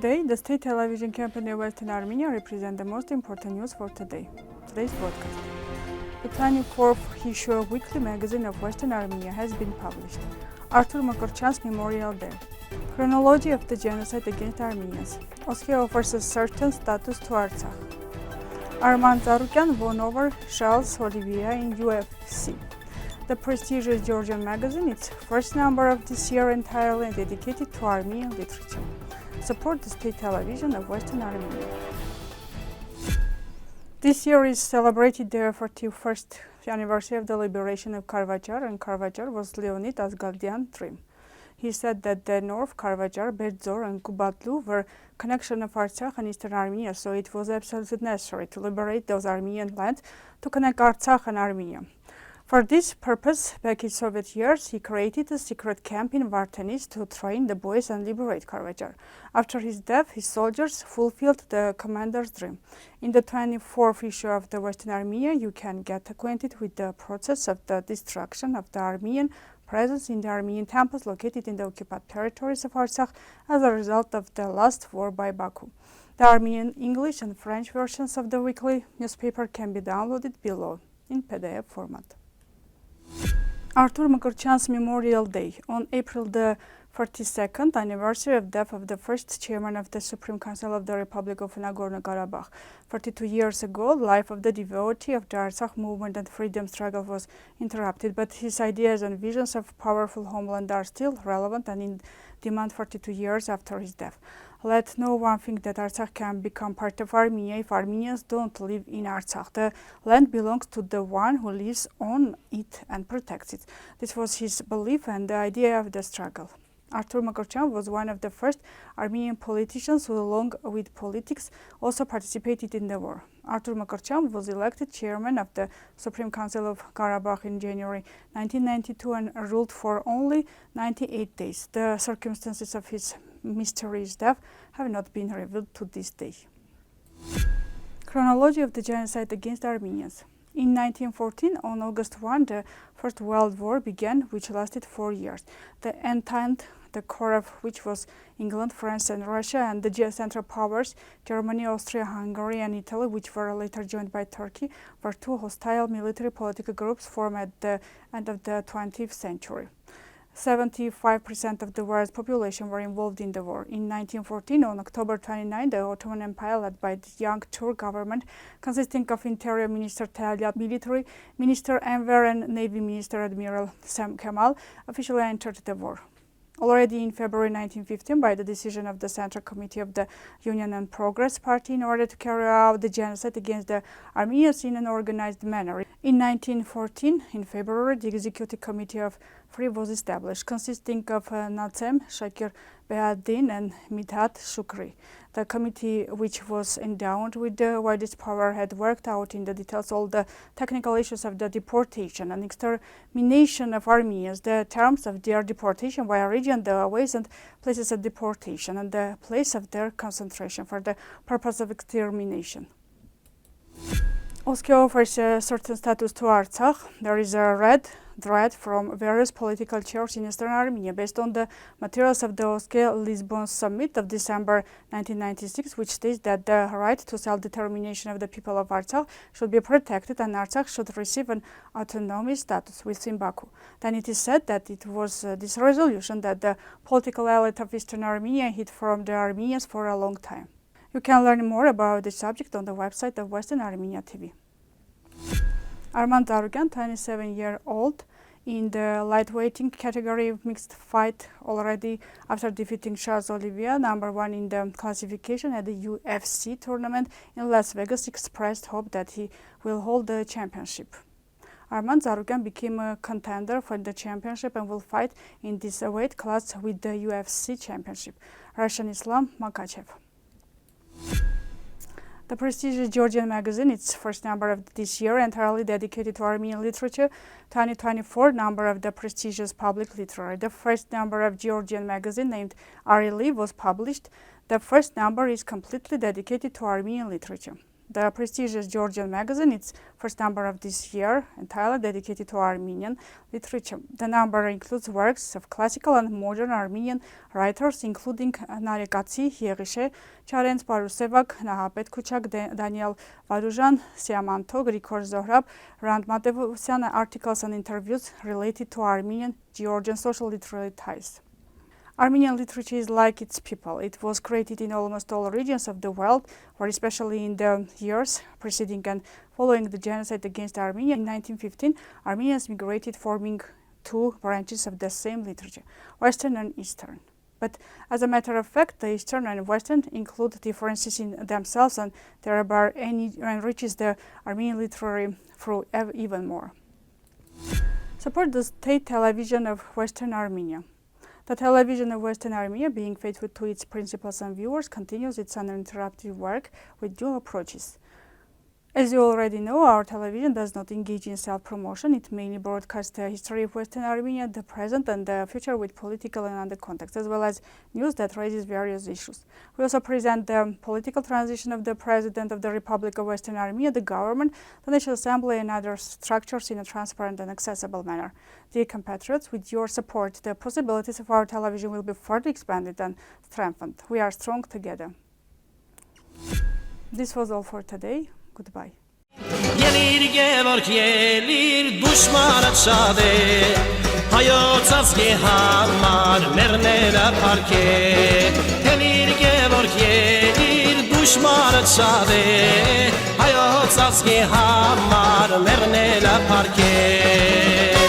Today, the state television company Western Armenia represents the most important news for today's broadcast. The 24th issue of weekly magazine of Western Armenia has been published. Arthur Mkrtchyan's Memorial Day. Chronology of the genocide against Armenians. OSCE offers a certain status to Artsakh. Arman Tsarukyan won over Oliveira in UFC. The prestigious Georgian magazine, its first number of this year, entirely dedicated to Armenian literature. Support the state television of Western Armenia. This year is celebrated the 41st anniversary of the liberation of Karvajar, and Karvajar was Leonid Asgardian's dream. He said that the North Karvajar, Berdzor, and Kubatlu were connection of Artsakh and Eastern Armenia, so it was absolutely necessary to liberate those Armenian lands to connect Artsakh and Armenia. For this purpose, back in Soviet years, he created a secret camp in Vartanis to train the boys and liberate Karvajar. After his death, his soldiers fulfilled the commander's dream. In the 24th issue of the Western Armenia, you can get acquainted with the process of the destruction of the Armenian presence in the Armenian temples located in the occupied territories of Artsakh as a result of the last war by Baku. The Armenian, English, and French versions of the weekly newspaper can be downloaded below in PDF format. Arthur Mkrtchyan's Memorial Day. On April the 42nd anniversary of death of the first chairman of the Supreme Council of the Republic of Nagorno-Karabakh. 42 years ago, the life of the devotee of the Artsakh movement and freedom struggle was interrupted, but his ideas and visions of powerful homeland are still relevant and in demand 42 years after his death. Let no one think that Artsakh can become part of Armenia if Armenians don't live in Artsakh. The land belongs to the one who lives on it and protects it. This was his belief and the idea of the struggle. Arthur Mkrtchyan was one of the first Armenian politicians who, along with politics, also participated in the war. Arthur Mkrtchyan was elected chairman of the Supreme Council of Karabakh in January 1992 and ruled for only 98 days. The circumstances of his mysterious death have not been revealed to this day. Chronology of the genocide against Armenians. In 1914, on August 1, the First World War began, which lasted 4 years. The Entente, the core of which was England, France, and Russia, and the Central Powers, Germany, Austria, Hungary, and Italy, which were later joined by Turkey, were two hostile military political groups formed at the end of the 20th century. 75% of the world's population were involved in the war. In 1914, on October 29, the Ottoman Empire, led by the young Turk government, consisting of Interior Minister Talat, Military Minister Enver, and Navy Minister Admiral Sam Kemal, officially entered the war. Already in February 1915, by the decision of the Central Committee of the Union and Progress Party, in order to carry out the genocide against the Armenians in an organized manner. In 1914, in February, the Executive Committee of Three was established, consisting of Natsem, Shakir Behadin, and Midhat Shukri. The committee, which was endowed with the widest power, had worked out in the details all the technical issues of the deportation and extermination of Armenians, the terms of their deportation via region, the ways and places of deportation, and the place of their concentration for the purpose of extermination. OSCE offers a certain status to Artsakh. There is a red thread from various political chairs in Eastern Armenia based on the materials of the OSCE Lisbon Summit of December 1996, which states that the right to self-determination of the people of Artsakh should be protected and Artsakh should receive an autonomy status within Baku. Then it is said that it was this resolution that the political elite of Eastern Armenia hid from the Armenians for a long time. You can learn more about this subject on the website of Western Armenia TV. Arman Tsarukyan, 27-year-old, in the lightweighting category of mixed fight already after defeating Oliveira, #1 in the classification at the UFC tournament in Las Vegas, expressed hope that he will hold the championship. Arman Tsarukyan became a contender for the championship and will fight in this weight class with the UFC championship, Russian Islam Makhachev. The prestigious Georgian magazine, its first number of this year, entirely dedicated to Armenian literature, 2024 number of the prestigious Public Literary. The first number of Georgian magazine, named Arili, was published. The first number is completely dedicated to Armenian literature. The prestigious Georgian magazine, its first number of this year, entirely dedicated to Armenian literature. The number includes works of classical and modern Armenian writers, including Narekatsi, Yerishe, Charents Parusevak, Nahapet Kuchak, Daniel Varujan, Siamanto, Grigor Zohrab, Rand Matevosyan, articles and interviews related to Armenian Georgian social literary ties. Armenian literature is like its people. It was created in almost all regions of the world, where especially in the years preceding and following the genocide against Armenia in 1915, Armenians migrated, forming two branches of the same literature, Western and Eastern. But as a matter of fact, the Eastern and Western include differences in themselves, and thereby enriches the Armenian literary through even more. Support the state television of Western Armenia. The television of Western Armenia, being faithful to its principles and viewers, continues its uninterrupted work with new approaches. As you already know, our television does not engage in self-promotion. It mainly broadcasts the history of Western Armenia, the present and the future, with political and other context, as well as news that raises various issues. We also present the political transition of the President of the Republic of Western Armenia, the government, the National Assembly and other structures in a transparent and accessible manner. Dear compatriots, with your support, the possibilities of our television will be further expanded and strengthened. We are strong together. This was all for today. Goodbye. Yelir Gevorg yelir dushmanat shade Hayot azge hamar mernela parke Yelir Gevorg yelir dushmanat shade Hayot azge hamar mernela parke